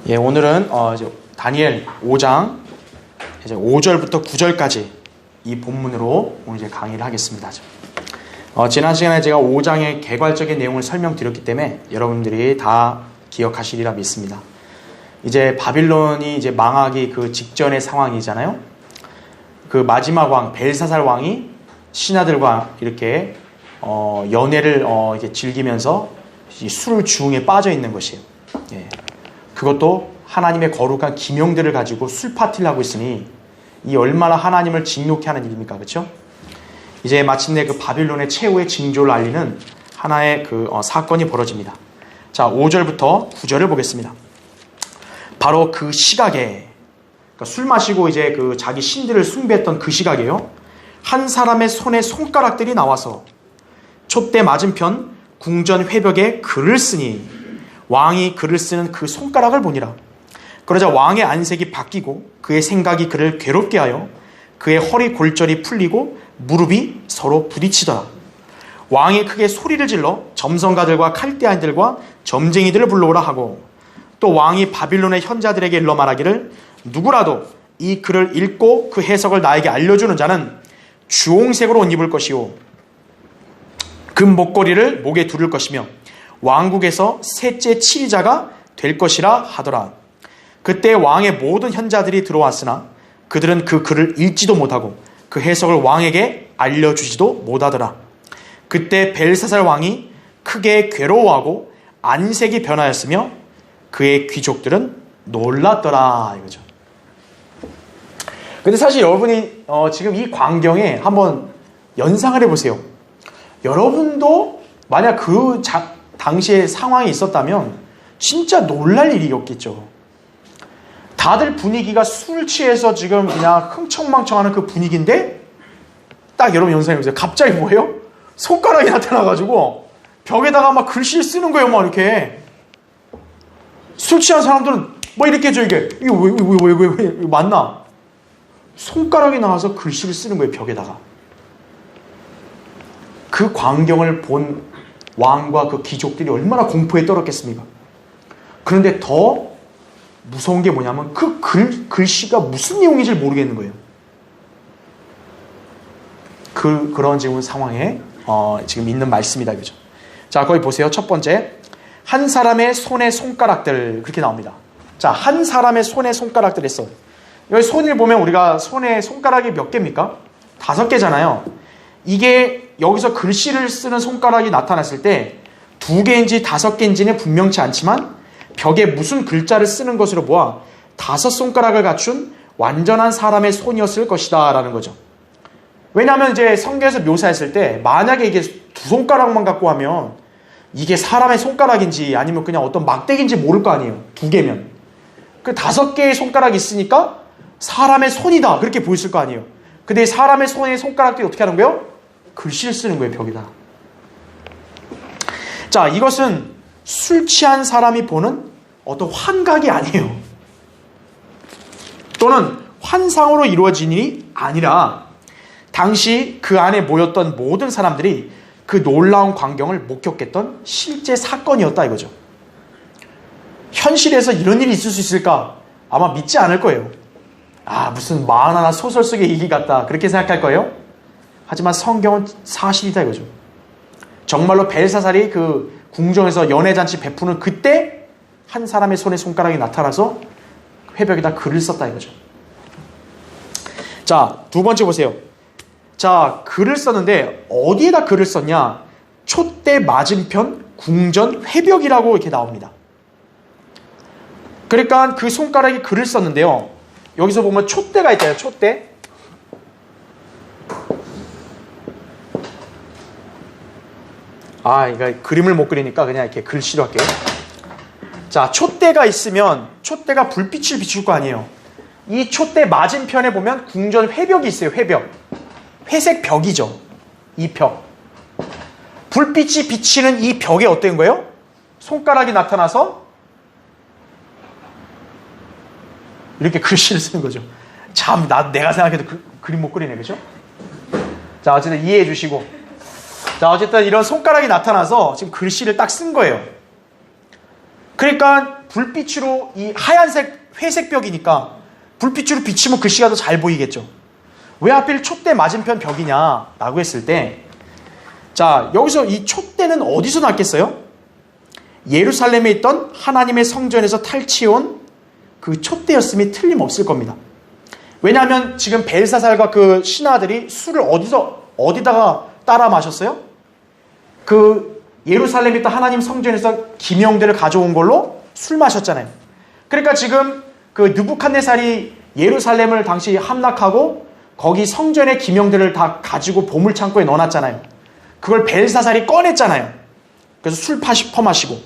예, 오늘은 이제 다니엘 5장 이제 5절부터 9절까지 이 본문으로 오늘 이제 강의를 하겠습니다. 지난 시간에 제가 5장의 개괄적인 내용을 설명드렸기 때문에 여러분들이 다 기억하시리라 믿습니다. 이제 바빌론이 이제 망하기 그 직전의 상황이잖아요. 그 마지막 왕 벨사살 왕이 신하들과 이렇게 연애를 이렇게 즐기면서 이 술 주흥에 빠져 있는 것이에요. 예. 그것도 하나님의 거룩한 기명들을 가지고 술 파티를 하고 있으니 이 얼마나 하나님을 진노케 하는 일입니까? 그렇죠? 이제 마침내 그 바빌론의 최후의 징조를 알리는 하나의 그 사건이 벌어집니다. 자, 5절부터 9절을 보겠습니다. 바로 그 시각에, 그러니까 술 마시고 이제 그 자기 신들을 숭배했던 그 시각에요, 한 사람의 손에 손가락들이 나와서 촛대 맞은편 궁전 회벽에 글을 쓰니 왕이 글을 쓰는 그 손가락을 보니라. 그러자 왕의 안색이 바뀌고 그의 생각이 그를 괴롭게 하여 그의 허리 골절이 풀리고 무릎이 서로 부딪히더라. 왕이 크게 소리를 질러 점성가들과 칼데아인들과 점쟁이들을 불러오라 하고, 또 왕이 바빌론의 현자들에게 일러 말하기를, 누구라도 이 글을 읽고 그 해석을 나에게 알려주는 자는 주홍색으로 옷 입을 것이요 금 목걸이를 목에 두를 것이며 왕국에서 셋째 치리자가 될 것이라 하더라. 그때 왕의 모든 현자들이 들어왔으나 그들은 그 글을 읽지도 못하고 그 해석을 왕에게 알려주지도 못하더라. 그때 벨사살 왕이 크게 괴로워하고 안색이 변하였으며 그의 귀족들은 놀랐더라, 이거죠. 근데 사실 여러분이 지금 이 광경에 한번 연상을 해보세요. 여러분도 만약 그 당시에 상황이 있었다면 진짜 놀랄 일이었겠죠. 다들 분위기가 술 취해서 지금 그냥 흥청망청하는 그 분위기인데, 딱 여러분 연상해보세요. 갑자기 뭐예요? 손가락이 나타나가지고 벽에다가 막 글씨를 쓰는 거예요. 막 이렇게. 술 취한 사람들은 뭐 이렇게 해줘, 이게. 이거 왜 이거 맞나? 손가락이 나와서 글씨를 쓰는 거예요, 벽에다가. 그 광경을 본 왕과 그 귀족들이 얼마나 공포에 떨었겠습니까? 그런데 더 무서운 게 뭐냐면 그 글씨가 무슨 내용인지 모르겠는 거예요. 그런 지금 상황에 지금 있는 말씀이다, 그죠? 자, 거기 보세요. 첫 번째, 한 사람의 손의 손가락들, 그렇게 나옵니다. 자, 한 사람의 손의 손가락들 했어. 여기 손을 보면 우리가 손에 손가락이 몇 개입니까? 5개잖아요. 이게 여기서 글씨를 쓰는 손가락이 나타났을 때 2개인지 5개인지는 분명치 않지만 벽에 무슨 글자를 쓰는 것으로 보아 5손가락을 갖춘 완전한 사람의 손이었을 것이다 라는 거죠. 왜냐하면 이제 성경에서 묘사했을 때 만약에 이게 2손가락만 갖고 하면 이게 사람의 손가락인지 아니면 그냥 어떤 막대기인지 모를 거 아니에요. 2개면. 그 5개의 손가락이 있으니까 사람의 손이다, 그렇게 보였을 거 아니에요. 근데 사람의 손의 손가락들이 어떻게 하는 거예요? 글씨를 쓰는 거예요, 벽에다. 자, 이것은 술 취한 사람이 보는 어떤 환각이 아니에요. 또는 환상으로 이루어진 일이 아니라 당시 그 안에 모였던 모든 사람들이 그 놀라운 광경을 목격했던 실제 사건이었다, 이거죠. 현실에서 이런 일이 있을 수 있을까? 아마 믿지 않을 거예요. 무슨 만화나 소설 속의 얘기 같다, 그렇게 생각할 거예요. 하지만 성경은 사실이다, 이거죠. 정말로 벨사살이 그 궁정에서 연회잔치 베푸는 그때 한 사람의 손에 손가락이 나타나서 회벽에다 글을 썼다, 이거죠. 자, 두 번째 보세요. 자, 글을 썼는데 어디에다 글을 썼냐? 촛대 맞은편 궁전 회벽이라고 이렇게 나옵니다. 그러니까 그 손가락이 글을 썼는데요, 여기서 보면 촛대가 있잖아요, 촛대. 이거 그림을 못 그리니까 그냥 이렇게 글씨로 할게요. 자, 촛대가 있으면 촛대가 불빛을 비출 거 아니에요. 이 촛대 맞은편에 보면 궁전 회벽이 있어요, 회벽. 회색 벽이죠, 이 벽. 불빛이 비치는 이 벽에 어떤 거예요? 손가락이 나타나서 이렇게 글씨를 쓰는 거죠. 참, 내가 생각해도 그림 못 그리네, 그죠? 자, 어쨌든 이해해 주시고. 자, 어쨌든 이런 손가락이 나타나서 지금 글씨를 딱 쓴 거예요. 그러니까 불빛으로 이 하얀색 회색 벽이니까 불빛으로 비치면 글씨가 더 잘 보이겠죠. 왜 하필 촛대 맞은편 벽이냐라고 했을 때, 자, 여기서 이 촛대는 어디서 났겠어요? 예루살렘에 있던 하나님의 성전에서 탈취해온 그 촛대였음이 틀림없을 겁니다. 왜냐하면 지금 벨사살과 그 신하들이 술을 어디다가 따라 마셨어요? 그 예루살렘에 있던 하나님 성전에서 기명들을 가져온 걸로 술 마셨잖아요. 그러니까 지금 그 느부갓네살이 예루살렘을 당시 함락하고 거기 성전의 기명들을 다 가지고 보물창고에 넣어놨잖아요. 그걸 벨사살이 꺼냈잖아요. 그래서 술 퍼마시고,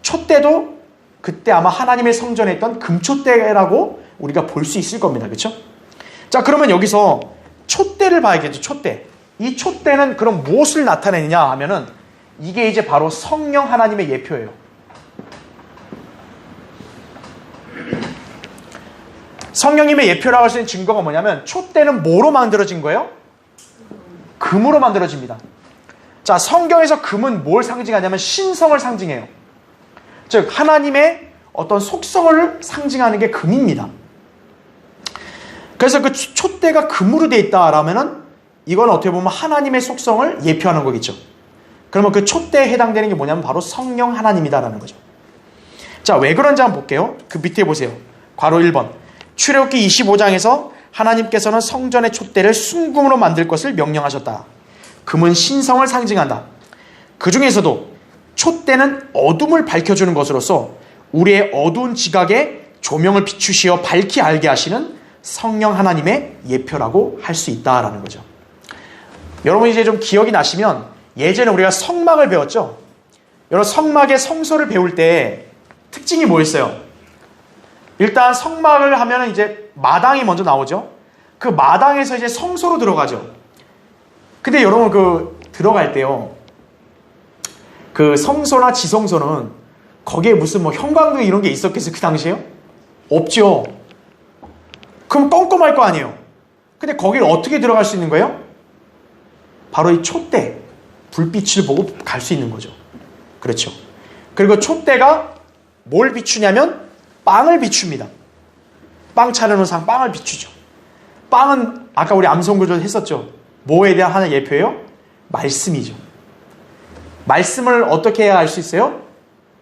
촛대도 그때 아마 하나님의 성전에 있던 금촛대라고 우리가 볼 수 있을 겁니다. 그렇죠? 자, 그러면 여기서 촛대를 봐야겠죠. 촛대. 이 촛대는 그럼 무엇을 나타내느냐 하면은 이게 이제 바로 성령 하나님의 예표예요. 성령님의 예표라고 할 수 있는 증거가 뭐냐면, 촛대는 뭐로 만들어진 거예요? 금으로 만들어집니다. 자, 성경에서 금은 뭘 상징하냐면 신성을 상징해요. 즉 하나님의 어떤 속성을 상징하는 게 금입니다. 그래서 그 촛대가 금으로 되어 있다라면은 이건 어떻게 보면 하나님의 속성을 예표하는 거겠죠. 그러면 그 촛대에 해당되는 게 뭐냐면 바로 성령 하나님이다라는 거죠. 자, 왜 그런지 한번 볼게요. 그 밑에 보세요. 괄호 1번. 출애굽기 25장에서 하나님께서는 성전의 촛대를 순금으로 만들 것을 명령하셨다. 금은 신성을 상징한다. 그 중에서도 촛대는 어둠을 밝혀주는 것으로서 우리의 어두운 지각에 조명을 비추시어 밝히 알게 하시는 성령 하나님의 예표라고 할 수 있다라는 거죠. 여러분 이제 좀 기억이 나시면 예전에 우리가 성막을 배웠죠. 여러분 성막의 성소를 배울 때 특징이 뭐였어요? 일단 성막을 하면 이제 마당이 먼저 나오죠. 그 마당에서 이제 성소로 들어가죠. 근데 여러분 그 들어갈 때요, 그 성소나 지성소는 거기에 무슨 뭐 형광등 이런 게 있었겠어요? 그 당시에요? 없죠. 그럼 껌껌할 거 아니에요. 근데 거기를 어떻게 들어갈 수 있는 거예요? 바로 이 촛대, 불빛을 보고 갈 수 있는 거죠. 그렇죠. 그리고 촛대가 뭘 비추냐면 빵을 비춥니다. 빵 차려놓은 상 빵을 비추죠. 빵은 아까 우리 암송구절 했었죠. 뭐에 대한 하나의 예표예요? 말씀이죠. 말씀을 어떻게 해야 알 수 있어요?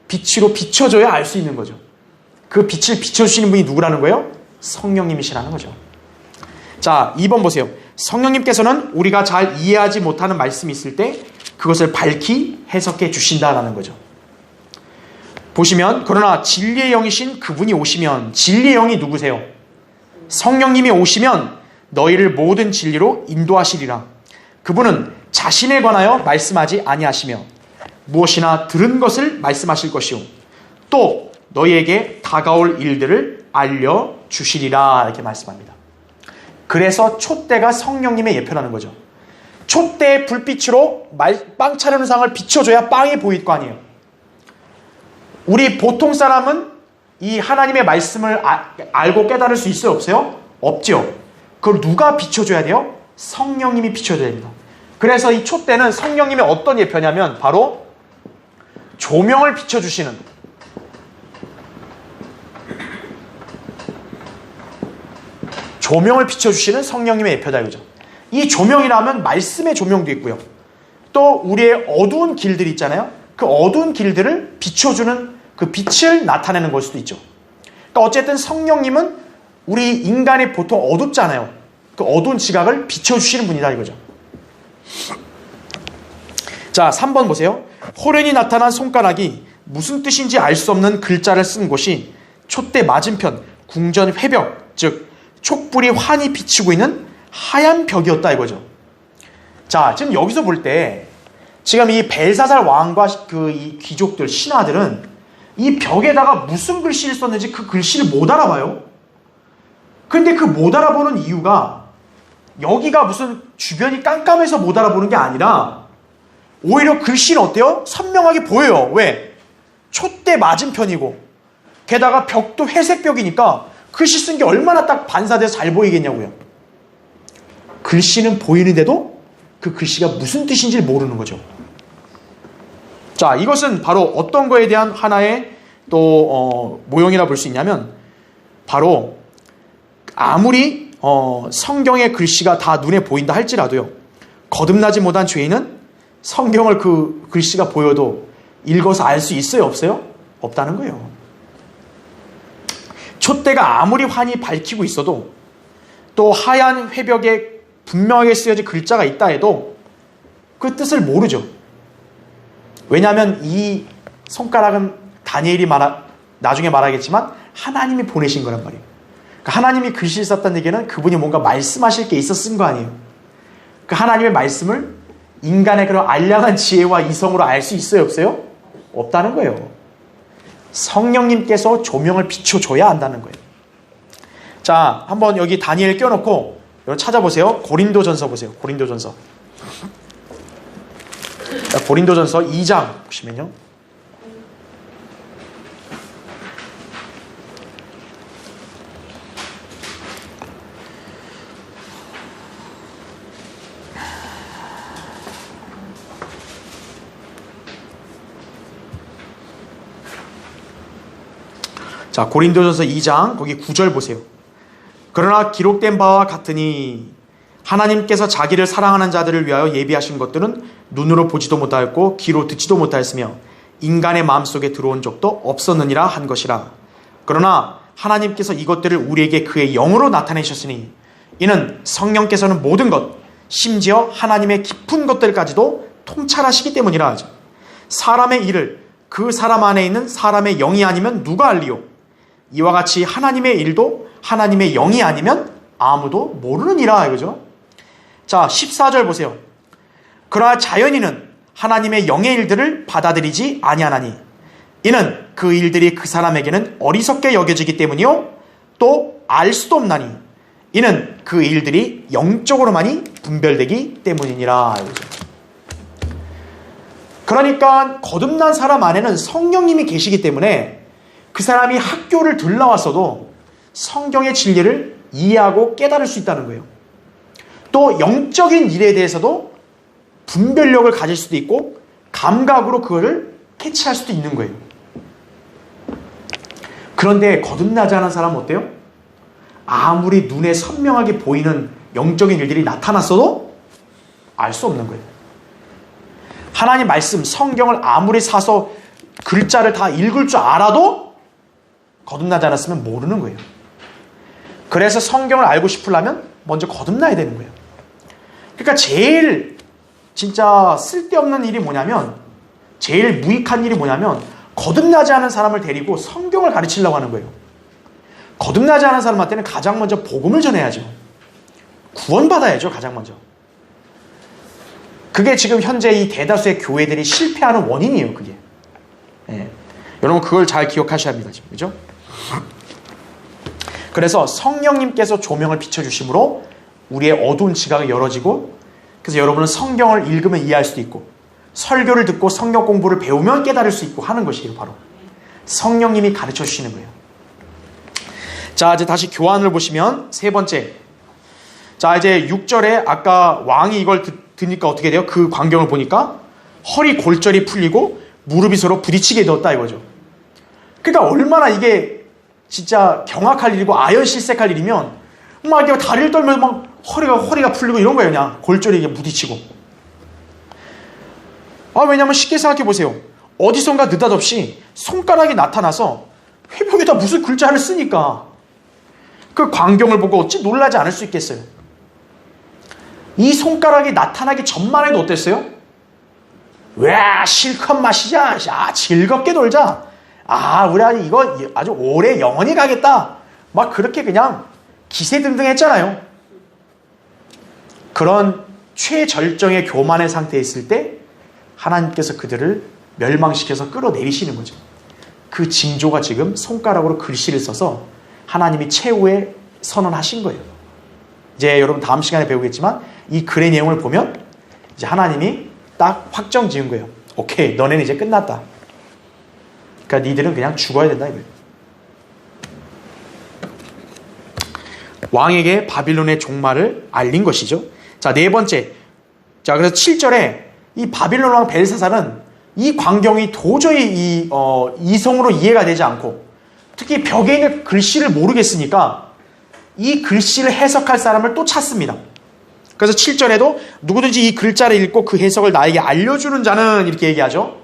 빛으로 비춰줘야 알 수 있는 거죠. 그 빛을 비춰주시는 분이 누구라는 거예요? 성령님이시라는 거죠. 자, 2번 보세요. 성령님께서는 우리가 잘 이해하지 못하는 말씀이 있을 때 그것을 밝히 해석해 주신다라는 거죠. 보시면, 그러나 진리의 영이신 그분이 오시면, 진리의 영이 누구세요? 성령님이 오시면 너희를 모든 진리로 인도하시리라. 그분은 자신에 관하여 말씀하지 아니하시며 무엇이나 들은 것을 말씀하실 것이요 또 너희에게 다가올 일들을 알려주시리라. 이렇게 말씀합니다. 그래서 촛대가 성령님의 예표라는 거죠. 촛대의 불빛으로 빵 차려놓은 상을 비춰줘야 빵이 보일 거 아니에요. 우리 보통 사람은 이 하나님의 말씀을 알고 깨달을 수 있어요? 없어요? 없죠. 그걸 누가 비춰줘야 돼요? 성령님이 비춰줘야 됩니다. 그래서 이 촛대는 성령님의 어떤 예표냐면 바로 조명을 비춰주시는, 성령님의 예표다 이거죠. 이 조명이라면 말씀의 조명도 있고요. 또 우리의 어두운 길들이 있잖아요. 그 어두운 길들을 비춰주는 그 빛을 나타내는 걸 수도 있죠. 그러니까 어쨌든 성령님은 우리 인간이 보통 어둡잖아요. 그 어두운 지각을 비춰주시는 분이다 이거죠. 자, 3번 보세요. 호련히 나타난 손가락이 무슨 뜻인지 알 수 없는 글자를 쓴 곳이 촛대 맞은편 궁전 회벽, 즉 촛불이 환히 비치고 있는 하얀 벽이었다 이거죠. 자, 지금 여기서 볼 때 지금 이 벨사살 왕과 그 이 귀족들, 신하들은 이 벽에다가 무슨 글씨를 썼는지 그 글씨를 못 알아봐요. 근데 그 못 알아보는 이유가 여기가 무슨 주변이 깜깜해서 못 알아보는 게 아니라 오히려 글씨는 어때요? 선명하게 보여요. 왜? 촛대 맞은편이고 게다가 벽도 회색 벽이니까 글씨 쓴 게 얼마나 딱 반사돼서 잘 보이겠냐고요. 글씨는 보이는데도 그 글씨가 무슨 뜻인지 모르는 거죠. 자, 이것은 바로 어떤 거에 대한 하나의 또 모형이라 볼 수 있냐면 바로 아무리 성경의 글씨가 다 눈에 보인다 할지라도요, 거듭나지 못한 죄인은 성경을 그 글씨가 보여도 읽어서 알 수 있어요, 없어요? 없다는 거예요. 촛대가 아무리 환히 밝히고 있어도, 또 하얀 회벽에 분명하게 쓰여진 글자가 있다 해도 그 뜻을 모르죠. 왜냐하면 이 손가락은 다니엘이 나중에 말하겠지만 하나님이 보내신 거란 말이에요. 그러니까 하나님이 글씨를 썼다는 얘기는 그분이 뭔가 말씀하실 게 있었은 거 아니에요. 그 하나님의 말씀을 인간의 그런 알량한 지혜와 이성으로 알 수 있어요, 없어요? 없다는 거예요. 성령님께서 조명을 비춰줘야 한다는 거예요. 자, 한번 여기 다니엘 껴놓고 여러분 찾아보세요. 고린도전서 보세요. 고린도전서. 자, 고린도전서 2장 보시면요. 자, 고린도전서 2장 거기 9절 보세요. 그러나 기록된 바와 같으니 하나님께서 자기를 사랑하는 자들을 위하여 예비하신 것들은 눈으로 보지도 못하였고 귀로 듣지도 못하였으며 인간의 마음속에 들어온 적도 없었느니라 한 것이라. 그러나 하나님께서 이것들을 우리에게 그의 영으로 나타내셨으니 이는 성령께서는 모든 것 심지어 하나님의 깊은 것들까지도 통찰하시기 때문이라 하죠. 사람의 일을 그 사람 안에 있는 사람의 영이 아니면 누가 알리요? 이와 같이 하나님의 일도 하나님의 영이 아니면 아무도 모르느니라 이거죠. 자, 14절 보세요. 그러나 자연인은 하나님의 영의 일들을 받아들이지 아니하나니 이는 그 일들이 그 사람에게는 어리석게 여겨지기 때문이요 또 알 수도 없나니 이는 그 일들이 영적으로만이 분별되기 때문이니라 이거죠. 그러니까 거듭난 사람 안에는 성령님이 계시기 때문에 그 사람이 학교를 들나왔어도 성경의 진리를 이해하고 깨달을 수 있다는 거예요. 또 영적인 일에 대해서도 분별력을 가질 수도 있고 감각으로 그거를 캐치할 수도 있는 거예요. 그런데 거듭나지 않은 사람은 어때요? 아무리 눈에 선명하게 보이는 영적인 일들이 나타났어도 알 수 없는 거예요. 하나님 말씀, 성경을 아무리 사서 글자를 다 읽을 줄 알아도 거듭나지 않았으면 모르는 거예요. 그래서 성경을 알고 싶으려면 먼저 거듭나야 되는 거예요. 그러니까 제일 진짜 쓸데없는 일이 뭐냐면, 제일 무익한 일이 뭐냐면 거듭나지 않은 사람을 데리고 성경을 가르치려고 하는 거예요. 거듭나지 않은 사람한테는 가장 먼저 복음을 전해야죠. 구원받아야죠, 가장 먼저. 그게 지금 현재 이 대다수의 교회들이 실패하는 원인이에요, 그게. 예. 여러분 그걸 잘 기억하셔야 합니다, 지금. 그죠? 그래서 성령님께서 조명을 비춰주심으로 우리의 어두운 지각이 열어지고, 그래서 여러분은 성경을 읽으면 이해할 수도 있고 설교를 듣고 성경 공부를 배우면 깨달을 수 있고 하는 것이에요. 바로 성령님이 가르쳐 주시는 거예요. 자, 이제 다시 교환을 보시면 세 번째. 자, 이제 6절에 아까 왕이 이걸 듣니까 어떻게 돼요? 그 광경을 보니까 허리 골절이 풀리고 무릎이 서로 부딪히게 되었다 이거죠. 그러니까 얼마나 이게 진짜 경악할 일이고 아연실색할 일이면 막 이렇게 다리를 떨면서 막 허리가 풀리고 이런 거예요. 그냥 골절이 이게 부딪히고. 왜냐면 쉽게 생각해 보세요. 어디선가 느닷없이 손가락이 나타나서 회벽에다 무슨 글자를 쓰니까 그 광경을 보고 어찌 놀라지 않을 수 있겠어요. 이 손가락이 나타나기 전만 해도 어땠어요? 와, 실컷 마시자. 즐겁게 놀자. 우리 이거 아주 오래 영원히 가겠다. 막 그렇게 그냥 기세등등 했잖아요. 그런 최절정의 교만의 상태에 있을 때 하나님께서 그들을 멸망시켜서 끌어내리시는 거죠. 그 징조가 지금 손가락으로 글씨를 써서 하나님이 최후에 선언하신 거예요. 이제 여러분 다음 시간에 배우겠지만 이 글의 내용을 보면 이제 하나님이 딱 확정 지은 거예요. 오케이, 너네는 이제 끝났다. 그러니까 니들은 그냥 죽어야 된다 이거예요. 왕에게 바빌론의 종말을 알린 것이죠. 자, 네 번째. 자, 그래서 7절에 이 바빌론 왕 벨사살은 이 광경이 도저히 이성으로 이해가 되지 않고 특히 벽에 있는 글씨를 모르겠으니까 이 글씨를 해석할 사람을 또 찾습니다. 그래서 7절에도 누구든지 이 글자를 읽고 그 해석을 나에게 알려주는 자는 이렇게 얘기하죠.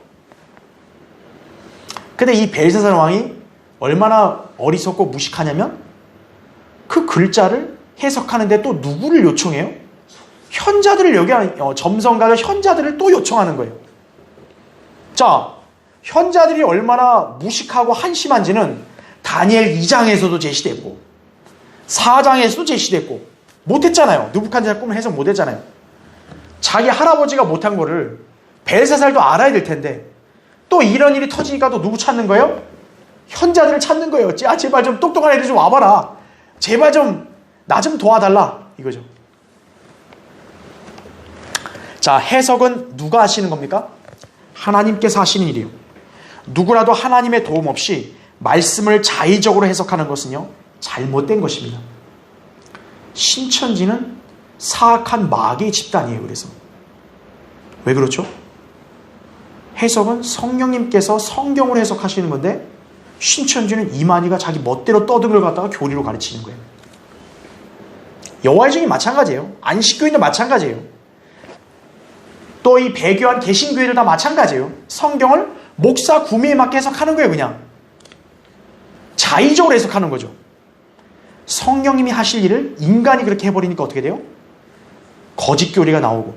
근데 이 벨사살 왕이 얼마나 어리석고 무식하냐면 그 글자를 해석하는데 또 누구를 요청해요? 현자들을 점성가들 현자들을 또 요청하는 거예요. 자, 현자들이 얼마나 무식하고 한심한지는 다니엘 2장에서도 제시됐고 4장에서도 제시됐고 못했잖아요. 느부갓네살 꿈을 해석 못했잖아요. 자기 할아버지가 못한 거를 벨사살도 알아야 될 텐데 또 이런 일이 터지니까 또 누구 찾는 거예요? 현자들을 찾는 거예요. 야, 제발 좀 똑똑한 애들 좀 와봐라. 제발 좀 나 좀 도와달라 이거죠. 자, 해석은 누가 하시는 겁니까? 하나님께서 하시는 일이에요. 누구라도 하나님의 도움 없이 말씀을 자의적으로 해석하는 것은요, 잘못된 것입니다. 신천지는 사악한 마귀의 집단이에요. 그래서 왜 그렇죠? 해석은 성령님께서 성경으로 해석하시는 건데 신천지는 이만희가 자기 멋대로 떠든 걸 갖다가 교리로 가르치는 거예요. 여호와의 증인 마찬가지예요. 안식교인도 마찬가지예요. 또 이 배교한 개신교회들 다 마찬가지예요. 성경을 목사 구미에 맞게 해석하는 거예요. 그냥 자의적으로 해석하는 거죠. 성령님이 하실 일을 인간이 그렇게 해버리니까 어떻게 돼요? 거짓 교리가 나오고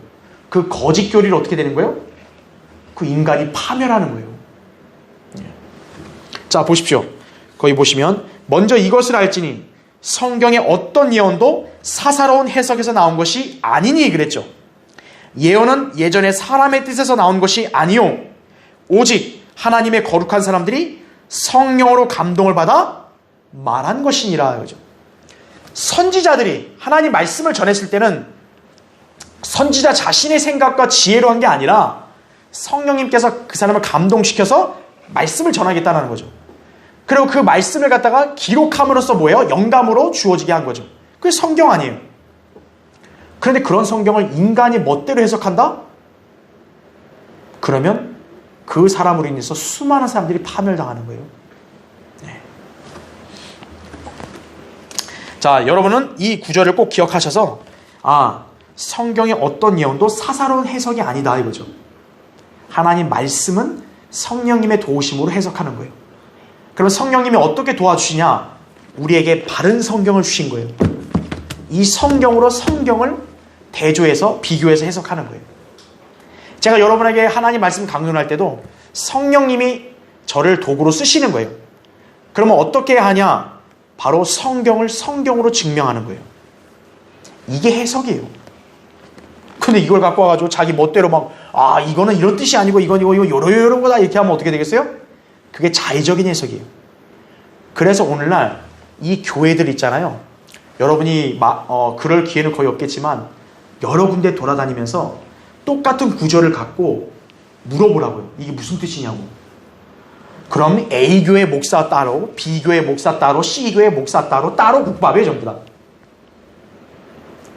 그 거짓 교리를 어떻게 되는 거예요? 그 인간이 파멸하는 거예요. 자, 보십시오. 거기 보시면 먼저 이것을 알지니 성경의 어떤 예언도 사사로운 해석에서 나온 것이 아니니 그랬죠. 예언은 예전에 사람의 뜻에서 나온 것이 아니요 오직 하나님의 거룩한 사람들이 성령으로 감동을 받아 말한 것이니라. 그죠? 선지자들이 하나님 말씀을 전했을 때는 선지자 자신의 생각과 지혜로 한 게 아니라 성령님께서 그 사람을 감동시켜서 말씀을 전하겠다는 거죠. 그리고 그 말씀을 갖다가 기록함으로써 뭐예요? 영감으로 주어지게 한 거죠. 그게 성경 아니에요. 그런데 그런 성경을 인간이 멋대로 해석한다? 그러면 그 사람으로 인해서 수많은 사람들이 파멸당하는 거예요. 네. 자, 여러분은 이 구절을 꼭 기억하셔서 성경의 어떤 예언도 사사로운 해석이 아니다 이거죠. 하나님 말씀은 성령님의 도우심으로 해석하는 거예요. 그러면 성령님이 어떻게 도와주시냐? 우리에게 바른 성경을 주신 거예요. 이 성경으로 성경을 대조해서 비교해서 해석하는 거예요. 제가 여러분에게 하나님 말씀 강론할 때도 성령님이 저를 도구로 쓰시는 거예요. 그러면 어떻게 하냐? 바로 성경을 성경으로 증명하는 거예요. 이게 해석이에요. 근데 이걸 갖고 와가지고 자기 멋대로 이거는 이런 뜻이 아니고 이거 요런 거다 이렇게 하면 어떻게 되겠어요? 그게 자의적인 해석이에요. 그래서 오늘날 이 교회들 있잖아요. 여러분이 그럴 기회는 거의 없겠지만 여러 군데 돌아다니면서 똑같은 구절을 갖고 물어보라고요. 이게 무슨 뜻이냐고. 그럼 A교회 목사 따로, B교회 목사 따로, C교회 목사 따로 국밥이에요. 전부 다.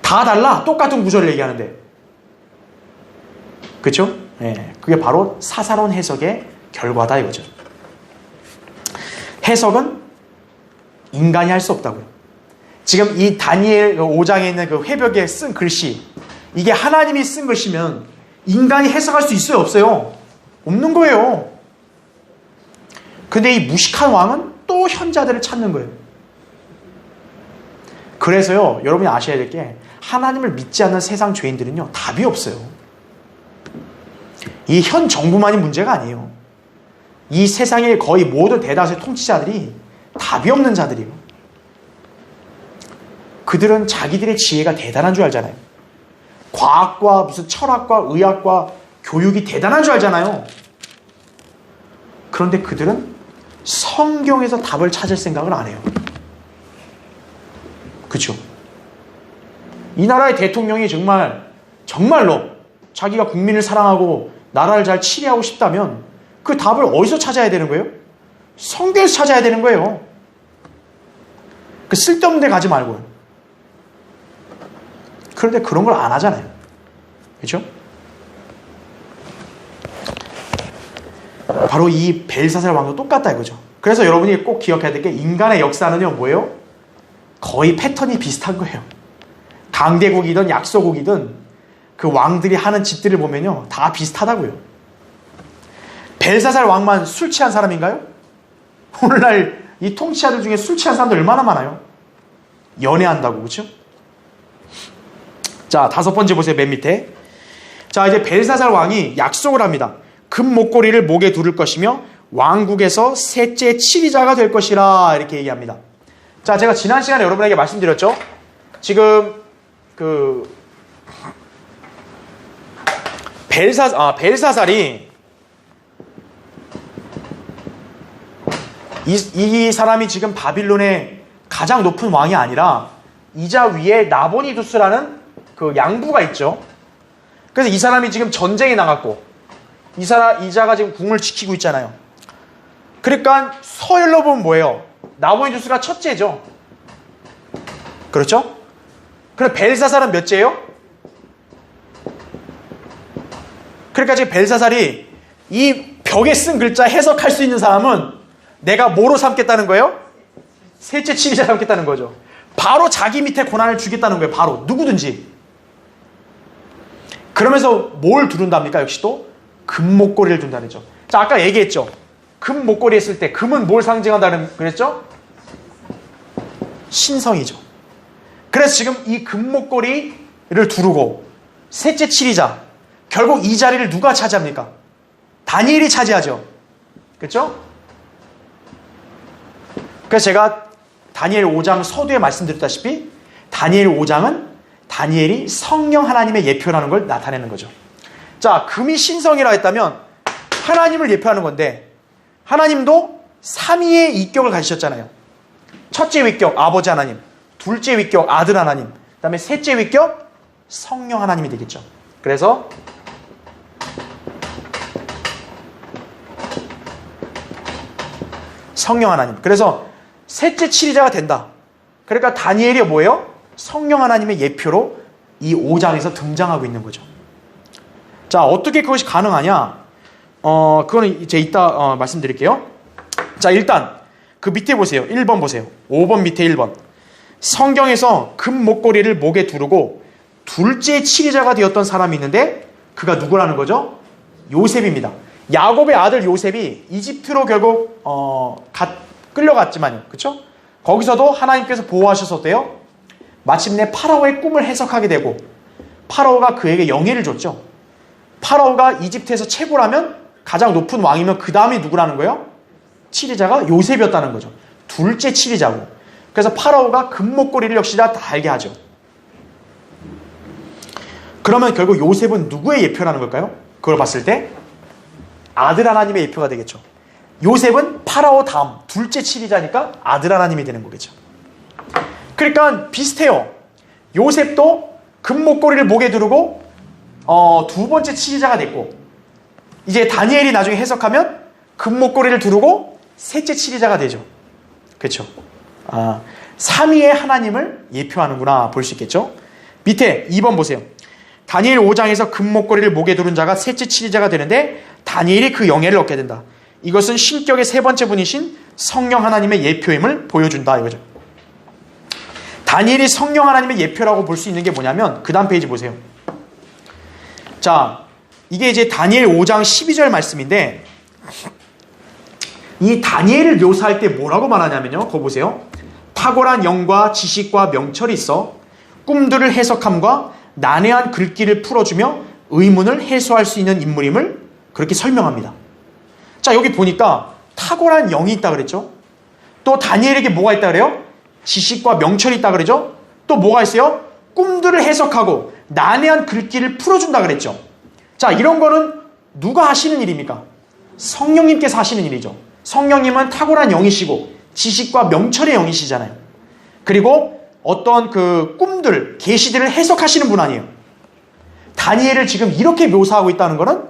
다 달라. 똑같은 구절을 얘기하는데. 그렇죠? 네, 그게 바로 사사로운 해석의 결과다 이거죠. 해석은 인간이 할 수 없다고요. 지금 이 다니엘 5장에 있는 그 회벽에 쓴 글씨, 이게 하나님이 쓴 글씨면 인간이 해석할 수 있어요? 없어요? 없는 거예요. 근데 이 무식한 왕은 또 현자들을 찾는 거예요. 그래서요, 여러분이 아셔야 될 게 하나님을 믿지 않는 세상 죄인들은요, 답이 없어요. 이 현 정부만이 문제가 아니에요. 이 세상의 거의 모든 대다수의 통치자들이 답이 없는 자들이에요. 그들은 자기들의 지혜가 대단한 줄 알잖아요. 과학과 무슨 철학과 의학과 교육이 대단한 줄 알잖아요. 그런데 그들은 성경에서 답을 찾을 생각을 안 해요. 그렇죠? 이 나라의 대통령이 정말로 자기가 국민을 사랑하고 나라를 잘 치리하고 싶다면 그 답을 어디서 찾아야 되는 거예요? 성경에서 찾아야 되는 거예요. 그 쓸데없는 데 가지 말고요. 그런데 그런 걸 안 하잖아요. 그렇죠? 바로 이 벨사살 왕도 똑같다 이거죠. 그래서 여러분이 꼭 기억해야 될 게 인간의 역사는요 뭐예요? 거의 패턴이 비슷한 거예요. 강대국이든 약소국이든 그 왕들이 하는 짓들을 보면요 다 비슷하다고요. 벨사살 왕만 술 취한 사람인가요? 오늘날 이 통치자들 중에 술 취한 사람들 얼마나 많아요? 연애한다고, 그렇죠? 자, 5번째 보세요. 맨 밑에. 자, 이제 벨사살 왕이 약속을 합니다. 금 목걸이를 목에 두를 것이며 왕국에서 셋째 치리자가 될 것이라 이렇게 얘기합니다. 자, 제가 지난 시간에 여러분에게 말씀드렸죠. 지금 그 벨사살이 이 사람이 지금 바빌론의 가장 높은 왕이 아니라 이자 위에 나보니두스라는 그 양부가 있죠. 그래서 이 사람이 지금 전쟁에 나갔고 이자가 지금 궁을 지키고 있잖아요. 그러니까 서열로 보면 뭐예요? 나보니두스가 첫째죠. 그렇죠? 그럼 벨사살은 몇째예요? 그러니까 지금 벨사살이 이 벽에 쓴 글자 해석할 수 있는 사람은 내가 뭐로 삼겠다는 거예요? 셋째 치리자 삼겠다는 거죠. 바로 자기 밑에 고난을 주겠다는 거예요. 바로 누구든지. 그러면서 뭘 두른답니까? 역시 또 금 목걸이를 둔다는 거죠. 자, 아까 얘기했죠. 금 목걸이 했을 때 금은 뭘 상징한다는 그랬죠? 신성이죠. 그래서 지금 이 금 목걸이를 두르고 셋째 치리자, 결국 이 자리를 누가 차지합니까? 다니엘이 차지하죠. 그렇죠? 그래서 제가 다니엘 5장 서두에 말씀드렸다시피 다니엘 5장은 다니엘이 성령 하나님의 예표라는 걸 나타내는 거죠. 자, 금이 신성이라 했다면 하나님을 예표하는 건데 하나님도 삼위의 위격을 가지셨잖아요. 첫째 위격 아버지 하나님, 둘째 위격 아들 하나님, 그 다음에 셋째 위격 성령 하나님이 되겠죠. 그래서 성령 하나님. 그래서 셋째 치리자가 된다. 그러니까 다니엘이 뭐예요? 성령 하나님의 예표로 이 5장에서 등장하고 있는 거죠. 자, 어떻게 그것이 가능하냐? 그거는 이제 이따 말씀드릴게요. 자, 일단 그 밑에 보세요. 1번 보세요. 5번 밑에 1번. 성경에서 금 목걸이를 목에 두르고 둘째 치리자가 되었던 사람이 있는데 그가 누구라는 거죠? 요셉입니다. 야곱의 아들 요셉이 이집트로 결국 끌려갔지만요. 그렇죠? 거기서도 하나님께서 보호하셨었대요. 마침내 파라오의 꿈을 해석하게 되고 파라오가 그에게 영예를 줬죠. 파라오가 이집트에서 최고라면 가장 높은 왕이면 그 다음이 누구라는 거예요? 치리자가 요셉이었다는 거죠. 둘째 치리자고. 그래서 파라오가 금목걸이를 역시 다 알게 하죠. 그러면 결국 요셉은 누구의 예표라는 걸까요? 그걸 봤을 때 아들 하나님의 예표가 되겠죠. 요셉은 파라오 다음 둘째 치리자니까 아들 하나님이 되는 거겠죠. 그러니까 비슷해요. 요셉도 금목걸이를 목에 두르고 두 번째 치리자가 됐고 이제 다니엘이 나중에 해석하면 금목걸이를 두르고 셋째 치리자가 되죠. 그렇죠? 삼위의 하나님을 예표하는구나 볼 수 있겠죠. 밑에 2번 보세요. 다니엘 5장에서 금목걸이를 목에 두른 자가 셋째 치리자가 되는데 다니엘이 그 영예를 얻게 된다. 이것은 신격의 세 번째 분이신 성령 하나님의 예표임을 보여준다 이거죠. 다니엘이 성령 하나님의 예표라고 볼 수 있는 게 뭐냐면 그 다음 페이지 보세요. 자, 이게 이제 다니엘 5장 12절 말씀인데 이 다니엘을 묘사할 때 뭐라고 말하냐면요. 그거 보세요. 탁월한 영과 지식과 명철이 있어 꿈들을 해석함과 난해한 글귀를 풀어주며 의문을 해소할 수 있는 인물임을 그렇게 설명합니다. 자, 여기 보니까 탁월한 영이 있다 그랬죠. 또 다니엘에게 뭐가 있다 그래요? 지식과 명철이 있다 그러죠. 또 뭐가 있어요? 꿈들을 해석하고 난해한 글귀를 풀어준다 그랬죠. 자, 이런 거는 누가 하시는 일입니까? 성령님께서 하시는 일이죠. 성령님은 탁월한 영이시고 지식과 명철의 영이시잖아요. 그리고 어떤 그 꿈들, 계시들을 해석하시는 분 아니에요. 다니엘을 지금 이렇게 묘사하고 있다는 것은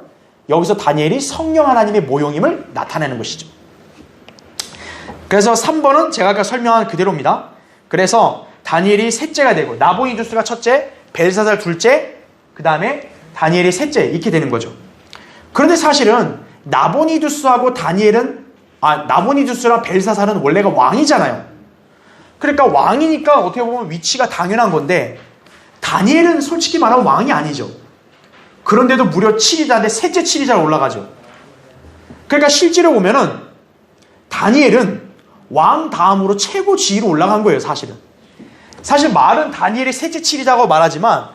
여기서 다니엘이 성령 하나님의 모형임을 나타내는 것이죠. 그래서 3번은 제가 아까 설명한 그대로입니다. 그래서 다니엘이 셋째가 되고 나보니두스가 첫째, 벨사살 둘째, 그 다음에 다니엘이 셋째 이렇게 되는 거죠. 그런데 사실은 나보니두스하고 나보니두스랑 벨사살은 원래가 왕이잖아요. 그러니까 왕이니까 어떻게 보면 위치가 당연한 건데 다니엘은 솔직히 말하면 왕이 아니죠. 그런데도 무려 7위자인데 셋째 7위자로 올라가죠. 그러니까 실제로 보면은 다니엘은 왕 다음으로 최고 지위로 올라간 거예요, 사실은. 사실 말은 다니엘이 셋째 7위자고 말하지만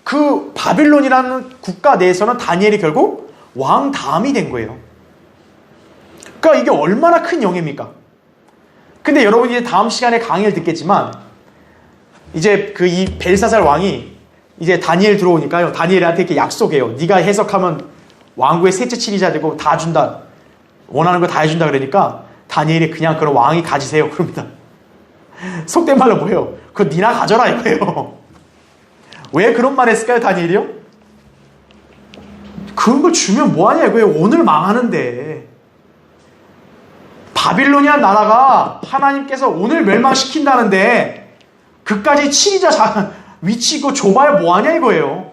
그 바빌론이라는 국가 내에서는 다니엘이 결국 왕 다음이 된 거예요. 그러니까 이게 얼마나 큰 영예입니까? 근데 여러분이 이제 다음 시간에 강의를 듣겠지만 이제 이 벨사살 왕이 이제 다니엘 들어오니까요. 다니엘한테 이렇게 약속해요. 네가 해석하면 왕국의 셋째 7위자 되고 다 준다. 원하는 거 다 해준다 그러니까 다니엘이 그냥 그런 왕이 가지세요. 그럽니다. 속된 말로 뭐예요? 그거 니나 가져라 이거예요. 왜 그런 말 했을까요, 다니엘이요? 그런 걸 주면 뭐하냐 이거예요. 오늘 망하는데. 바빌론이란 나라가 하나님께서 오늘 멸망시킨다는데 그까지 7위자 위치 있고 좁아야 뭐하냐 이거예요.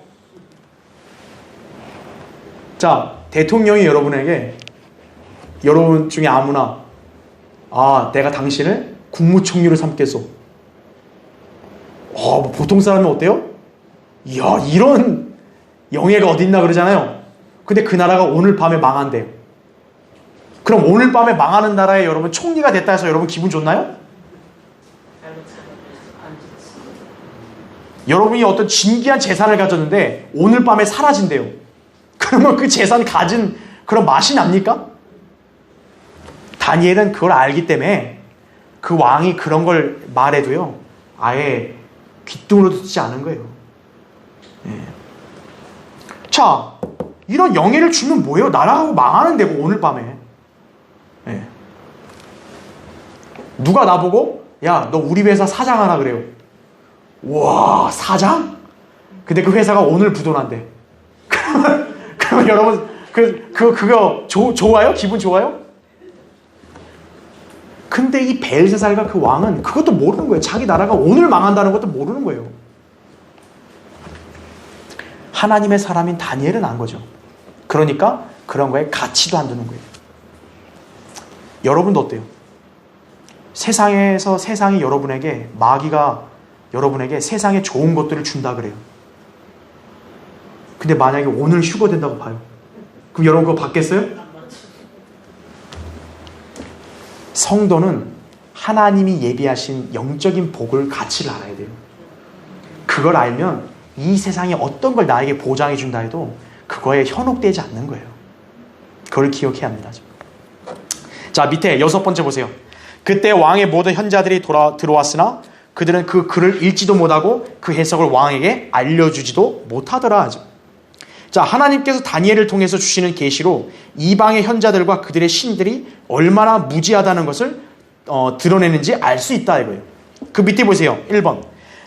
자, 대통령이 여러분 중에 아무나 내가 당신을 국무총리로 삼겠소. 보통 사람은 어때요? 이야, 이런 영예가 어딨나 그러잖아요. 근데 그 나라가 오늘 밤에 망한대요. 그럼 오늘 밤에 망하는 나라에 여러분 총리가 됐다 해서 여러분 기분 좋나요? 여러분이 어떤 진귀한 재산을 가졌는데 오늘 밤에 사라진대요. 그러면 그 재산 가진 그런 맛이 납니까? 다니엘은 그걸 알기 때문에 그 왕이 그런 걸 말해도요 아예 귀뚱으로 듣지 않은 거예요. 자, 이런 영예를 주면 뭐예요? 나라가 망하는 데고 오늘 밤에. 누가 나보고 야, 너 우리 회사 사장 하나 그래요. 와, 사장? 근데 그 회사가 오늘 부도난대. 그러면 여러분 그거 좋아요? 기분 좋아요? 근데 이 벨사살과 그 왕은 그것도 모르는 거예요. 자기 나라가 오늘 망한다는 것도 모르는 거예요. 하나님의 사람인 다니엘은 안 거죠. 그러니까 그런 거에 가치도 안 두는 거예요. 여러분도 어때요? 세상에서 세상이 여러분에게 마귀가 여러분에게 세상에 좋은 것들을 준다 그래요. 근데 만약에 오늘 휴거 된다고 봐요. 그럼 여러분 그거 받겠어요? 성도는 하나님이 예비하신 영적인 복을 가치를 알아야 돼요. 그걸 알면 이 세상에 어떤 걸 나에게 보장해 준다 해도 그거에 현혹되지 않는 거예요. 그걸 기억해야 합니다. 자, 밑에 6번째 보세요. 그때 왕의 모든 현자들이 들어왔으나 그들은 그 글을 읽지도 못하고 그 해석을 왕에게 알려주지도 못하더라 하죠. 자, 하나님께서 다니엘을 통해서 주시는 계시로 이방의 현자들과 그들의 신들이 얼마나 무지하다는 것을 드러내는지 알 수 있다 이거예요. 그 밑에 보세요. 1번.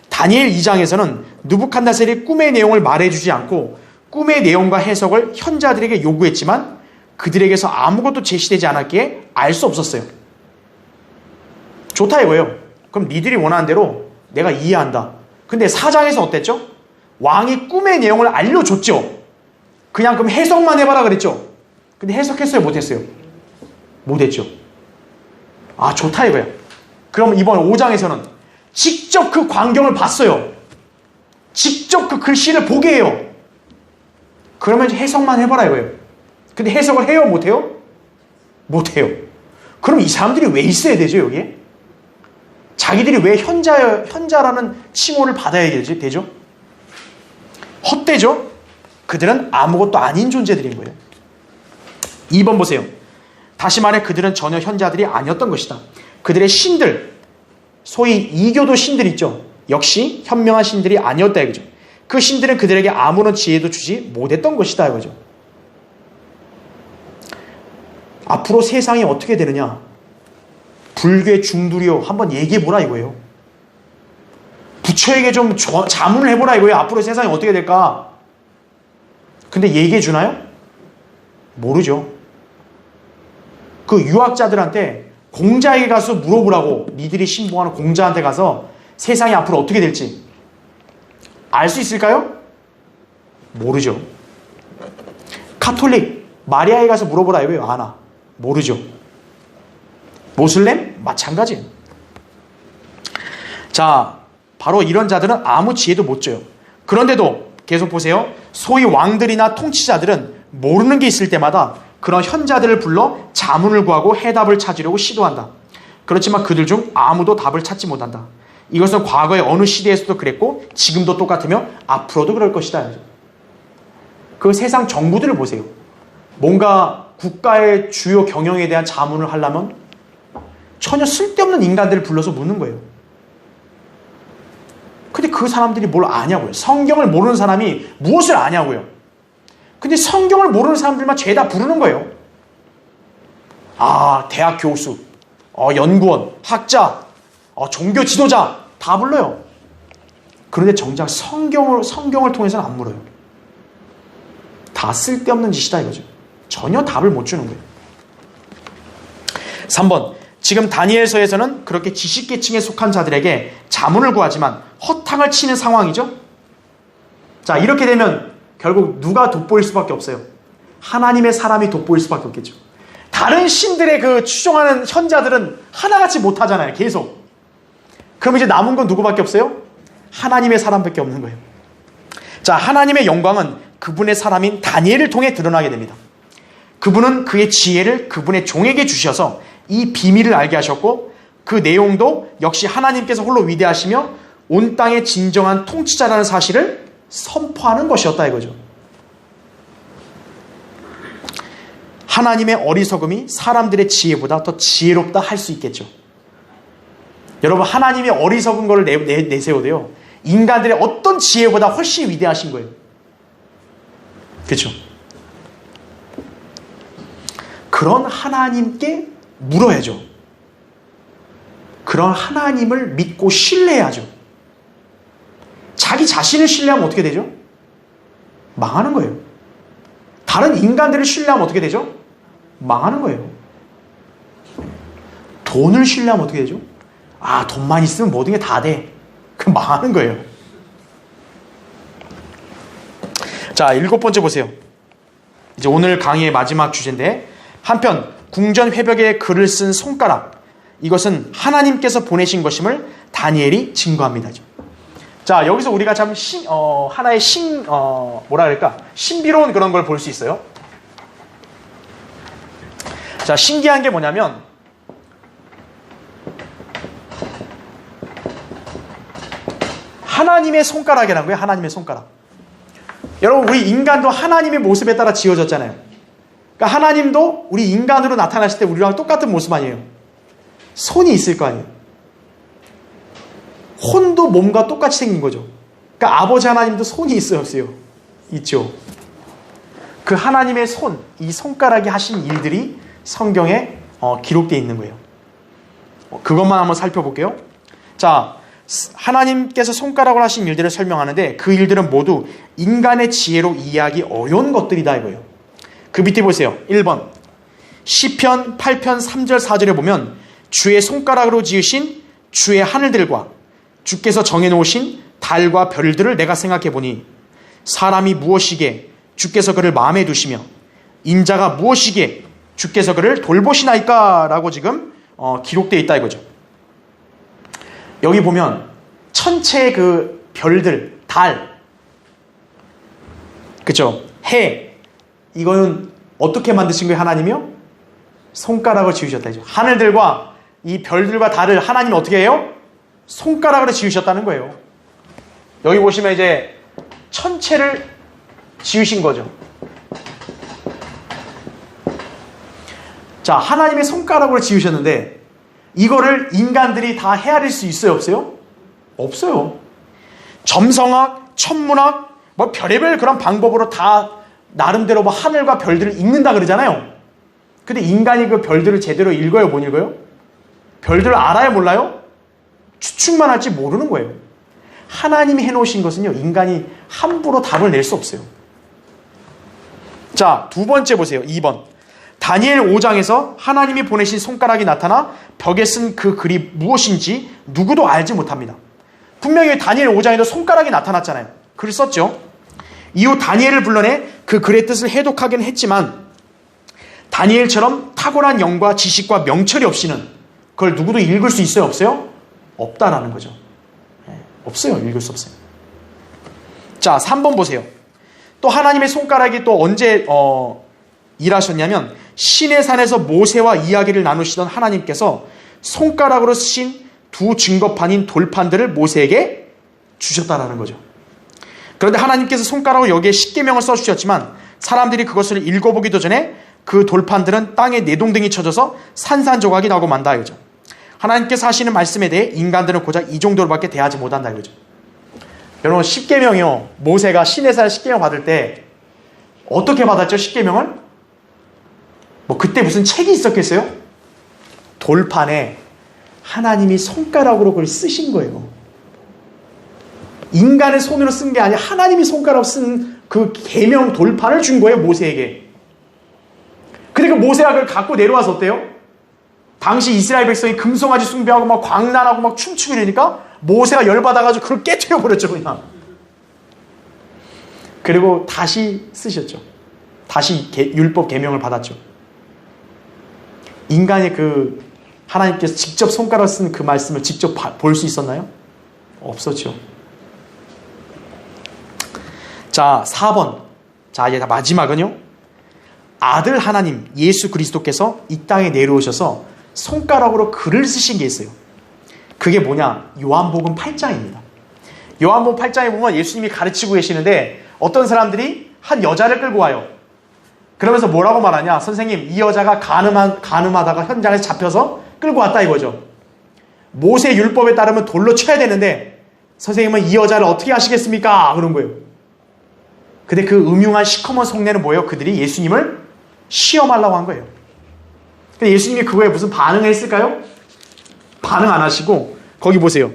다니엘 2장에서는 느부갓네살이 꿈의 내용을 말해주지 않고 꿈의 내용과 해석을 현자들에게 요구했지만 그들에게서 아무것도 제시되지 않았기에 알 수 없었어요. 좋다 이거예요. 그럼 니들이 원하는 대로 내가 이해한다. 근데 4장에서 어땠죠? 왕이 꿈의 내용을 알려줬죠. 그냥 그럼 해석만 해봐라 그랬죠. 근데 해석했어요? 못했어요? 못했죠. 좋다 이거야. 그럼 이번 5장에서는 직접 그 광경을 봤어요. 직접 그 글씨를 보게 해요. 그러면 이제 해석만 해봐라 이거예요. 근데 해석을 해요? 못해요? 못해요. 그럼 이 사람들이 왜 있어야 되죠 여기에? 자기들이 왜 현자라는 칭호를 받아야 되죠? 헛되죠? 그들은 아무것도 아닌 존재들인 거예요. 2번 보세요. 다시 말해 그들은 전혀 현자들이 아니었던 것이다. 그들의 신들, 소위 이교도 신들 있죠. 역시 현명한 신들이 아니었다 이거죠. 그 신들은 그들에게 아무런 지혜도 주지 못했던 것이다 이거죠. 앞으로 세상이 어떻게 되느냐? 불교의 중두리요. 한번 얘기해보라 이거예요. 부처에게 좀 자문을 해보라 이거예요. 앞으로 세상이 어떻게 될까? 근데 얘기해 주나요? 모르죠. 그 유학자들한테 공자에게 가서 물어보라고 니들이 신봉하는 공자한테 가서 세상이 앞으로 어떻게 될지 알 수 있을까요? 모르죠. 카톨릭 마리아에 가서 물어보라 이거예요. 아나. 모르죠. 모슬렘? 마찬가지예요. 자, 바로 이런 자들은 아무 지혜도 못 줘요. 그런데도 계속 보세요. 소위 왕들이나 통치자들은 모르는 게 있을 때마다 그런 현자들을 불러 자문을 구하고 해답을 찾으려고 시도한다. 그렇지만 그들 중 아무도 답을 찾지 못한다. 이것은 과거의 어느 시대에서도 그랬고 지금도 똑같으며 앞으로도 그럴 것이다. 그 세상 정부들을 보세요. 뭔가 국가의 주요 경영에 대한 자문을 하려면 전혀 쓸데없는 인간들을 불러서 묻는 거예요. 근데 그 사람들이 뭘 아냐고요. 성경을 모르는 사람이 무엇을 아냐고요. 근데 성경을 모르는 사람들만 죄다 부르는 거예요. 아, 대학 교수, 연구원, 학자, 종교 지도자 다 불러요. 그런데 정작 성경을 통해서는 안 물어요. 다 쓸데없는 짓이다 이거죠. 전혀 답을 못 주는 거예요. 3번. 지금 다니엘서에서는 그렇게 지식계층에 속한 자들에게 자문을 구하지만 허탕을 치는 상황이죠. 자, 이렇게 되면 결국 누가 돋보일 수밖에 없어요. 하나님의 사람이 돋보일 수밖에 없겠죠. 다른 신들의 그 추종하는 현자들은 하나같이 못하잖아요. 계속. 그럼 이제 남은 건 누구밖에 없어요? 하나님의 사람밖에 없는 거예요. 자, 하나님의 영광은 그분의 사람인 다니엘을 통해 드러나게 됩니다. 그분은 그의 지혜를 그분의 종에게 주셔서 이 비밀을 알게 하셨고 그 내용도 역시 하나님께서 홀로 위대하시며 온 땅의 진정한 통치자라는 사실을 선포하는 것이었다 이거죠. 하나님의 어리석음이 사람들의 지혜보다 더 지혜롭다 할 수 있겠죠. 여러분, 하나님이 어리석은 거를 내세워도요, 인간들의 어떤 지혜보다 훨씬 위대하신 거예요. 그렇죠? 그런 하나님께 물어야죠. 그런 하나님을 믿고 신뢰해야죠. 자기 자신을 신뢰하면 어떻게 되죠? 망하는 거예요. 다른 인간들을 신뢰하면 어떻게 되죠? 망하는 거예요. 돈을 신뢰하면 어떻게 되죠? 아, 돈만 있으면 모든 게 다 돼. 그럼 망하는 거예요. 자, 7번째 보세요. 이제 오늘 강의의 마지막 주제인데, 한편 궁전 회벽에 글을 쓴 손가락, 이것은 하나님께서 보내신 것임을 다니엘이 증거합니다. 자, 여기서 우리가 참 하나의 신비로운 그런 걸 볼 수 있어요. 자, 신기한 게 뭐냐면, 하나님의 손가락이라는 거예요. 하나님의 손가락. 여러분, 우리 인간도 하나님의 모습에 따라 지어졌잖아요. 그러니까 하나님도 우리 인간으로 나타나실 때 우리랑 똑같은 모습 아니에요. 손이 있을 거 아니에요. 혼도 몸과 똑같이 생긴 거죠. 그러니까 아버지 하나님도 손이 있어요, 없어요? 있죠. 그 하나님의 손, 이 손가락이 하신 일들이 성경에 기록되어 있는 거예요. 그것만 한번 살펴볼게요. 자, 하나님께서 손가락으로 하신 일들을 설명하는데 그 일들은 모두 인간의 지혜로 이해하기 어려운 것들이다 이거예요. 그 밑에 보세요. 1번 시편 8편 3절 4절에 보면 주의 손가락으로 지으신 주의 하늘들과 주께서 정해놓으신 달과 별들을 내가 생각해보니 사람이 무엇이기에 주께서 그를 마음에 두시며 인자가 무엇이기에 주께서 그를 돌보시나이까 라고 지금 기록되어 있다 이거죠. 여기 보면 천체의 그 별들, 달, 그쵸? 해, 이거는 어떻게 만드신 거예요? 하나님이요? 손가락을 지으셨다 이죠. 하늘들과 이 별들과 달을 하나님이 어떻게 해요? 손가락으로 지으셨다는 거예요. 여기 보시면 이제 천체를 지으신 거죠. 자, 하나님의 손가락으로 지으셨는데 이거를 인간들이 다 헤아릴 수 있어요? 없어요? 없어요. 점성학, 천문학, 뭐 별의별 그런 방법으로 다 나름대로 뭐 하늘과 별들을 읽는다 그러잖아요. 근데 인간이 그 별들을 제대로 읽어요? 못 읽어요? 별들을 알아요? 몰라요? 추측만 할지 모르는 거예요. 하나님이 해놓으신 것은요, 인간이 함부로 답을 낼 수 없어요. 자, 두 번째 보세요. 2번. 다니엘 5장에서 하나님이 보내신 손가락이 나타나 벽에 쓴 그 글이 무엇인지 누구도 알지 못합니다. 분명히 다니엘 5장에도 손가락이 나타났잖아요. 글을 썼죠. 이후 다니엘을 불러내 그 글의 뜻을 해독하긴 했지만 다니엘처럼 탁월한 영과 지식과 명철이 없이는 그걸 누구도 읽을 수 있어요? 없어요? 없다라는 거죠. 없어요. 읽을 수 없어요. 자, 3번 보세요. 또 하나님의 손가락이 또 언제 일하셨냐면 시내산에서 모세와 이야기를 나누시던 하나님께서 손가락으로 쓰신 두 증거판인 돌판들을 모세에게 주셨다라는 거죠. 그런데 하나님께서 손가락으로 여기에 십계명을 써주셨지만 사람들이 그것을 읽어보기도 전에 그 돌판들은 땅에 내동댕이 쳐져서 산산조각이 나고 만다 이거죠. 하나님께서 하시는 말씀에 대해 인간들은 고작 이 정도로밖에 대하지 못한다 이거죠. 여러분, 십계명이요, 모세가 시내산에 십계명 받을 때 어떻게 받았죠? 십계명을? 뭐 그때 무슨 책이 있었겠어요? 돌판에 하나님이 손가락으로 그걸 쓰신 거예요. 인간의 손으로 쓴 게 아니라 하나님이 손가락으로 쓴 그 계명 돌판을 준 거예요, 모세에게. 근데 그 모세가 그걸 갖고 내려와서 어때요? 당시 이스라엘 백성이 금송아지 숭배하고 막 광란하고 막 춤추고 이러니까 모세가 열받아가지고 그걸 깨트려 버렸죠, 그냥. 그리고 다시 쓰셨죠. 다시 율법 계명을 받았죠. 인간이 그 하나님께서 직접 손가락을 쓴 그 말씀을 직접 볼 수 있었나요? 없었죠. 자, 4번. 자, 이제 마지막은요. 아들 하나님 예수 그리스도께서 이 땅에 내려오셔서 손가락으로 글을 쓰신 게 있어요. 그게 뭐냐? 요한복음 8장입니다. 요한복음 8장에 보면 예수님이 가르치고 계시는데 어떤 사람들이 한 여자를 끌고 와요. 그러면서 뭐라고 말하냐? 선생님, 이 여자가 간음하다가 현장에서 잡혀서 끌고 왔다 이거죠. 모세 율법에 따르면 돌로 쳐야 되는데 선생님은 이 여자를 어떻게 하시겠습니까? 그런 거예요. 근데 그 음흉한 시커먼 속내는 뭐예요? 그들이 예수님을 시험하려고 한 거예요. 근데 예수님이 그거에 무슨 반응을 했을까요? 반응 안 하시고 거기 보세요.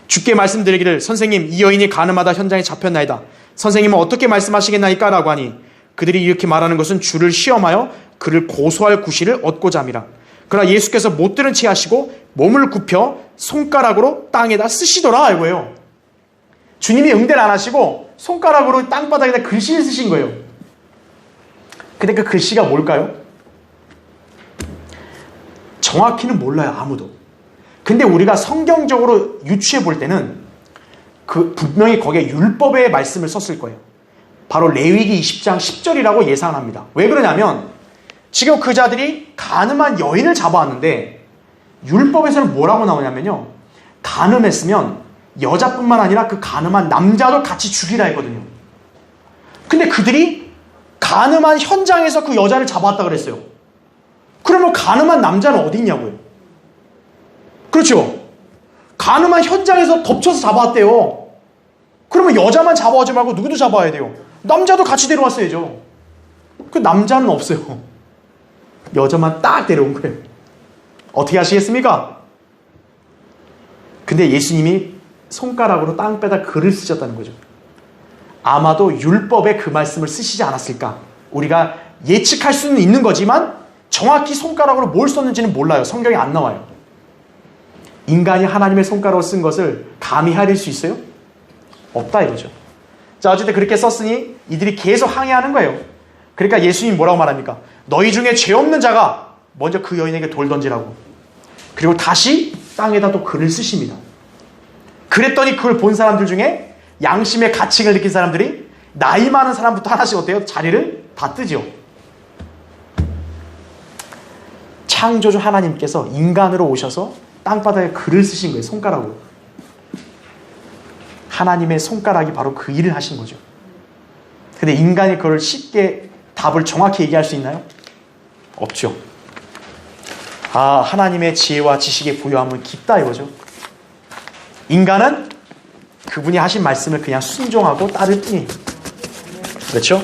주께 말씀드리기를 선생님, 이 여인이 간음하다 현장에 잡혔나이다. 선생님은 어떻게 말씀하시겠나이까? 라고 하니 그들이 이렇게 말하는 것은 주를 시험하여 그를 고소할 구실을 얻고자 함이라. 그러나 예수께서 못 들은 채 하시고 몸을 굽혀 손가락으로 땅에다 쓰시더라 이거예요. 주님이 응대를 안 하시고 손가락으로 땅바닥에다 글씨를 쓰신 거예요. 근데 그 글씨가 뭘까요? 정확히는 몰라요, 아무도. 근데 우리가 성경적으로 유추해 볼 때는 그 분명히 거기에 율법의 말씀을 썼을 거예요. 바로 레위기 20장 10절이라고 예상합니다. 왜 그러냐면 지금 그 자들이 간음한 여인을 잡아왔는데 율법에서는 뭐라고 나오냐면요. 간음했으면 여자뿐만 아니라 그 간음한 남자도 같이 죽이라 했거든요. 근데 그들이 간음한 현장에서 그 여자를 잡아왔다 그랬어요. 그러면 간음한 남자는 어디 있냐고요? 그렇죠. 간음한 현장에서 덮쳐서 잡아왔대요. 그러면 여자만 잡아오지 말고 누구도 잡아야 돼요. 남자도 같이 데려왔어야죠. 그 남자는 없어요. 여자만 딱 데려온 거예요. 어떻게 하시겠습니까? 근데 예수님이 손가락으로 땅에다 글을 쓰셨다는 거죠. 아마도 율법에 그 말씀을 쓰시지 않았을까? 우리가 예측할 수는 있는 거지만 정확히 손가락으로 뭘 썼는지는 몰라요. 성경에 안 나와요. 인간이 하나님의 손가락으로 쓴 것을 감히 헤아릴 수 있어요? 없다 이거죠. 자, 어쨌든 그렇게 썼으니 이들이 계속 항의하는 거예요. 그러니까 예수님이 뭐라고 말합니까? 너희 중에 죄 없는 자가 먼저 그 여인에게 돌 던지라고. 그리고 다시 땅에다 또 글을 쓰십니다. 그랬더니 그걸 본 사람들 중에 양심의 가책을 느낀 사람들이 나이 많은 사람부터 하나씩 어때요? 자리를 다 뜨죠. 창조주 하나님께서 인간으로 오셔서 땅바닥에 글을 쓰신 거예요. 손가락으로. 하나님의 손가락이 바로 그 일을 하신 거죠. 근데 인간이 그걸 쉽게 답을 정확히 얘기할 수 있나요? 없죠. 아, 하나님의 지혜와 지식의 부유함은 깊다 이거죠. 인간은 그분이 하신 말씀을 그냥 순종하고 따를 뿐이에요. 그렇죠?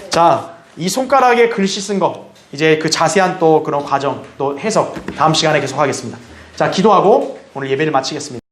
자, 이 손가락에 글씨 쓴 거, 이제 그 자세한 또 그런 과정, 또 해석 다음 시간에 계속 하겠습니다. 자, 기도하고 오늘 예배를 마치겠습니다.